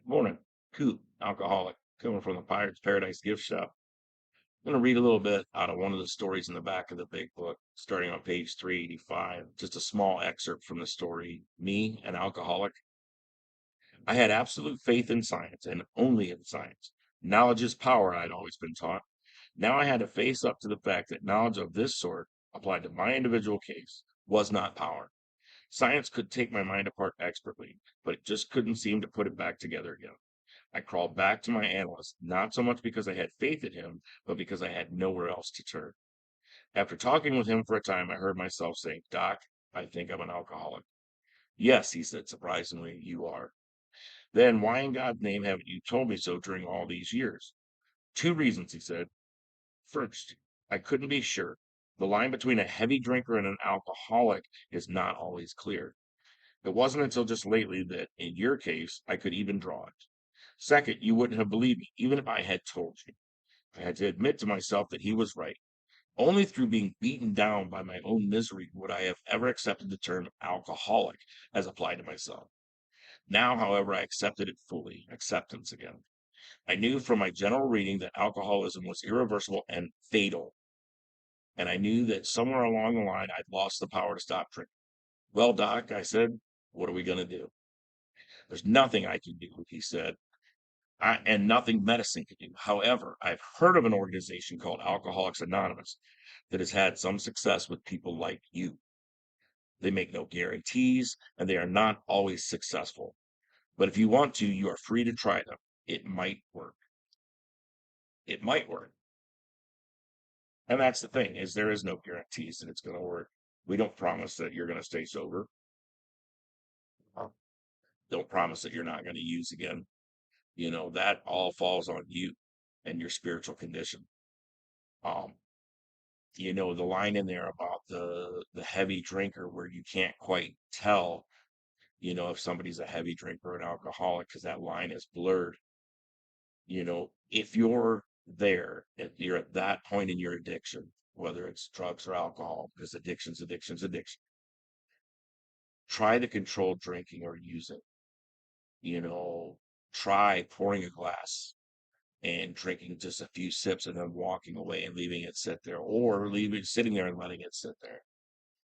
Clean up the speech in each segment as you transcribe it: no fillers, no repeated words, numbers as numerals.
Morning. Coop, alcoholic, coming from the Pirates Paradise gift shop. I'm going to read a little bit out of one of the stories in the back of the big book, starting on page 385. Just a small excerpt from the story, Me, an Alcoholic. I had absolute faith in science and only in science. Knowledge is power, I'd always been taught. Now I had to face up to the fact that knowledge of this sort, applied to my individual case, was not power. Science could take my mind apart expertly, but it just couldn't seem to put it back together again. I crawled back to my analyst, not so much because I had faith in him, but because I had nowhere else to turn. After talking with him for a time, I heard myself say, Doc, I think I'm an alcoholic. Yes, he said surprisingly, you are. Then why in God's name haven't you told me so during all these years? Two reasons, he said. First, I couldn't be sure. The line between a heavy drinker and an alcoholic is not always clear. It wasn't until just lately that, in your case, I could even draw it. Second, you wouldn't have believed me, even if I had told you. I had to admit to myself that he was right. Only through being beaten down by my own misery would I have ever accepted the term alcoholic as applied to myself. Now, however, I accepted it fully, acceptance again. I knew from my general reading that alcoholism was irreversible and fatal, and I knew that somewhere along the line I'd lost the power to stop drinking. Well, Doc, I said, what are we going to do? There's nothing I can do, he said. And nothing medicine can do. However, I've heard of an organization called Alcoholics Anonymous that has had some success with people like you. They make no guarantees and they are not always successful. But if you want to, you are free to try them. It might work. It might work. And that's the thing is there is no guarantees that it's going to work. We don't promise that you're going to stay sober. Don't promise that you're not going to use again. That all falls on you and your spiritual condition. Um, the line in there about the heavy drinker where you can't quite tell, if somebody's a heavy drinker or an alcoholic because that line is blurred. If you're there, if you're at that point in your addiction, whether it's drugs or alcohol, because addiction's addiction, try the controlled drinking or using, you know, try pouring a glass and drinking just a few sips and then walking away and leaving it sit there, or leaving sitting there and letting it sit there.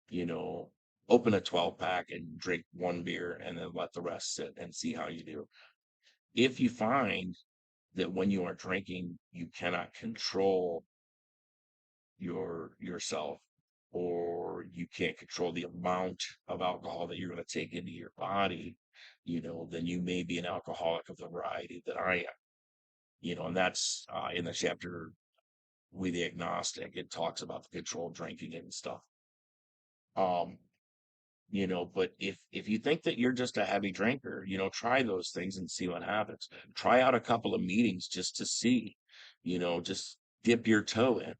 you know, Open a 12 pack and drink one beer and then let the rest sit and see how you do. If you find that when you are drinking, you cannot control yourself, or you can't control the amount of alcohol that you're going to take into your body, then you may be an alcoholic of the variety that I am. And that's in the chapter We the Agnostic. It talks about the controlled drinking and stuff. Um, but if you think that you're just a heavy drinker, try those things and see what happens. Try out a couple of meetings just to see, just dip your toe in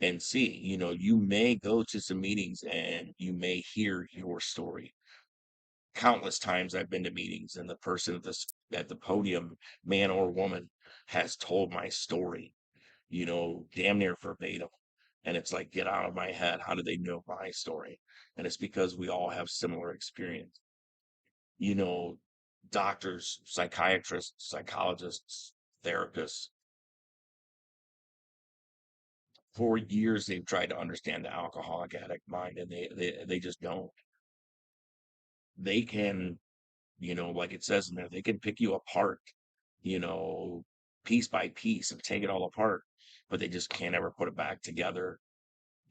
and see. You may go to some meetings and you may hear your story. Countless times I've been to meetings and the person at the podium, man or woman, has told my story, damn near verbatim. And it's like, get out of my head. How do they know my story? And it's because we all have similar experience. You know, Doctors, psychiatrists, psychologists, therapists, for years they've tried to understand the alcoholic addict mind, and they just don't. They can, like it says in there, they can pick you apart, you know, piece by piece and take it all apart, but they just can't ever put it back together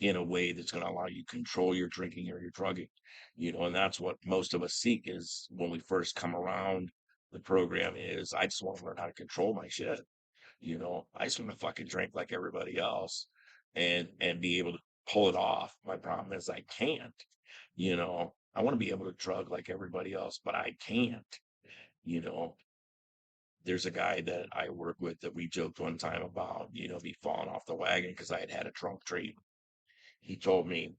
in a way that's going to allow you to control your drinking or your drugging. And that's what most of us seek is when we first come around the program is I just want to learn how to control my shit. I just want to fucking drink like everybody else and be able to pull it off. My problem is I can't. I want to be able to drug like everybody else, but I can't. You know, there's a guy that I work with that we joked one time about, me falling off the wagon because I had had a drunk treat. He told me,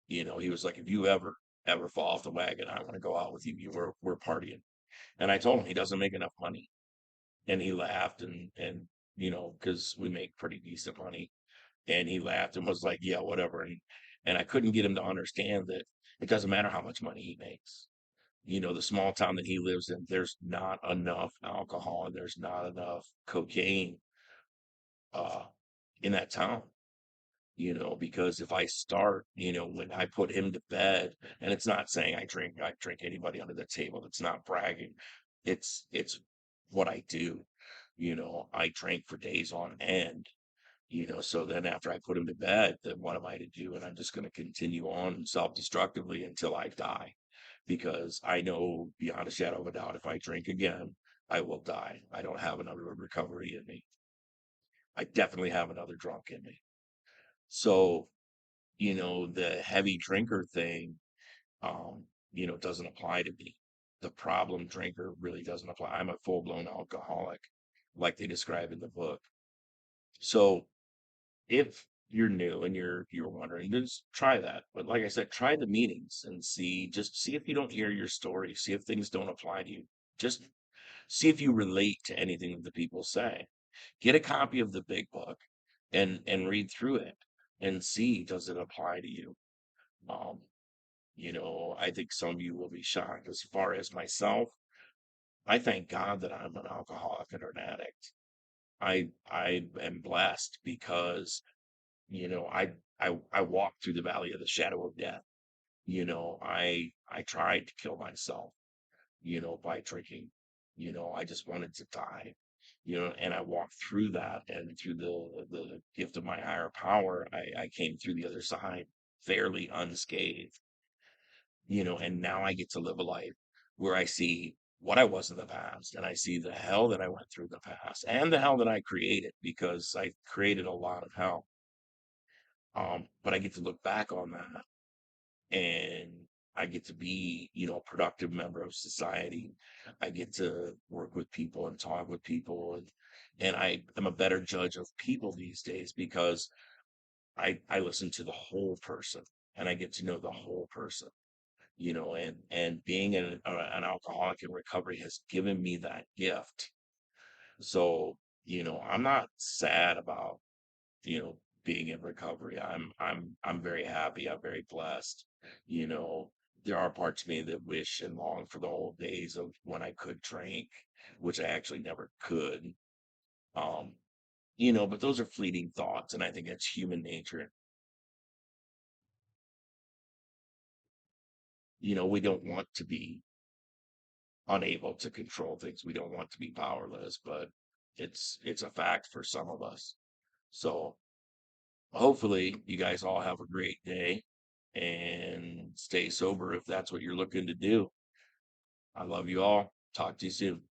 he was like, if you ever fall off the wagon, I want to go out with you. We're partying. And I told him he doesn't make enough money. And he laughed and because we make pretty decent money. And he laughed and was like, yeah, whatever. And I couldn't get him to understand that it doesn't matter how much money he makes. The small town that he lives in, there's not enough alcohol and there's not enough cocaine uh, in that town. Because if I start, when I put him to bed, and it's not saying I drink anybody under the table. It's not bragging. It's what I do. I drank for days on end. So then after I put him to bed, then what am I to do? And I'm just going to continue on self-destructively until I die, because I know beyond a shadow of a doubt, if I drink again, I will die. I don't have another recovery in me. I definitely have another drunk in me. So, the heavy drinker thing, doesn't apply to me. The problem drinker really doesn't apply. I'm a full-blown alcoholic, like they describe in the book. So if you're new and you're wondering, just try that. But like I said, try the meetings and just see if you don't hear your story, see if things don't apply to you. Just see if you relate to anything that the people say. Get a copy of the big book and read through it and see, does it apply to you? Um, I think some of you will be shocked. As far as myself, I thank God that I'm an alcoholic and an addict. I am blessed because, I walked through the valley of the shadow of death. I tried to kill myself, by drinking. I just wanted to die. And I walked through that, and through the gift of my higher power, I came through the other side fairly unscathed. And now I get to live a life where I see what I was in the past, and I see the hell that I went through in the past and the hell that I created, because I created a lot of hell. But I get to look back on that, and I get to be, a productive member of society. I get to work with people and talk with people, and I am a better judge of people these days because I listen to the whole person and I get to know the whole person. And being an alcoholic in recovery has given me that gift. So, I'm not sad about, being in recovery. I'm very happy. I'm very blessed. You know, there are parts of me that wish and long for the old days of when I could drink, which I actually never could. Um, but those are fleeting thoughts, and I think it's human nature. We don't want to be unable to control things. We don't want to be powerless, but it's a fact for some of us. So hopefully you guys all have a great day and stay sober if that's what you're looking to do. I love you all. Talk to you soon.